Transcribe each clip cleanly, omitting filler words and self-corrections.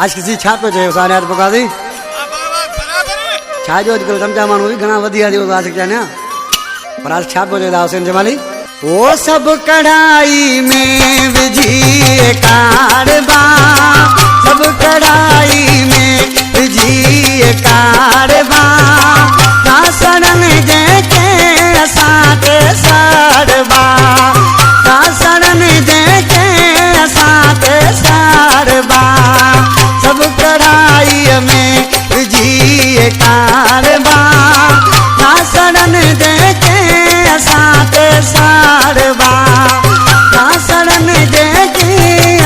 आज किसी छा पे चयो सारे हाथ पका दी छा जो अजकल समझा मानू भी घना वधिया जो गा सकते हैं पर आज छा पे चयो हुसैन जमाली वो सब कढ़ाई में विझी कारबा सब कढ़ाई में विझी कारबा दासड़न जेके असांखे साड़बा दासड़न जेके असांखे साड़बा सब कढ़ाई में विझी कारबा दासड़न जेके असांखे साड़बा दासड़न जेके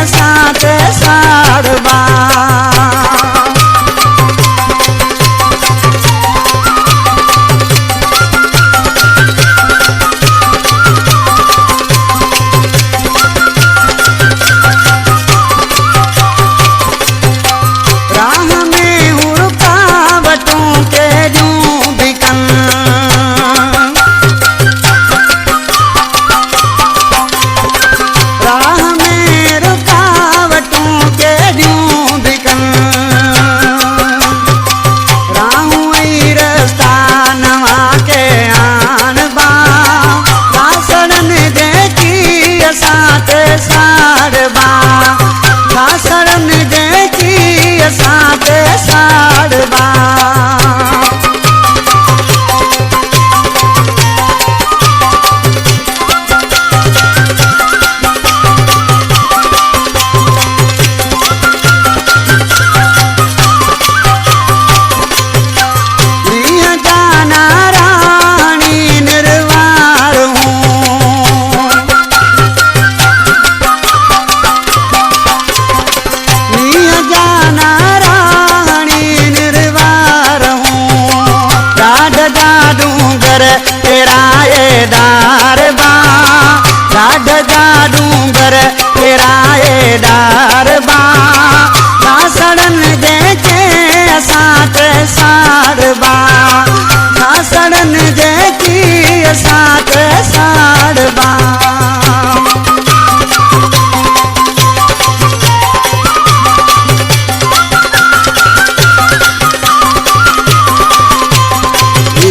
असांखे साड़बा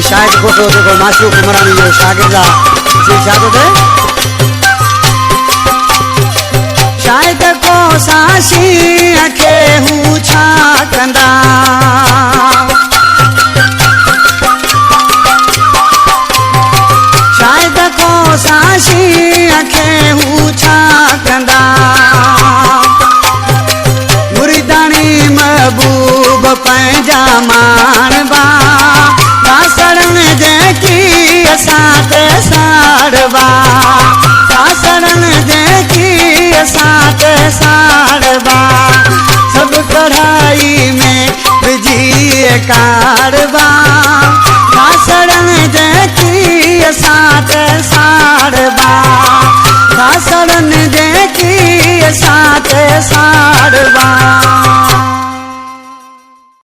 शायद फोटो देखो माशूक उमरानी जो शागिर्दा जी छातो थे शायद को साशी के हूँ छा कंदा शायद को साशी के हूँ छा कंदा मुरीदानी महबूब पंहिंजा मानबा दासड़न जेकी असांखे साड़बा दासड़न जेकी असांखे साड़बा सब कढ़ाई में विझी कारबा दासड़न जेकी असांखे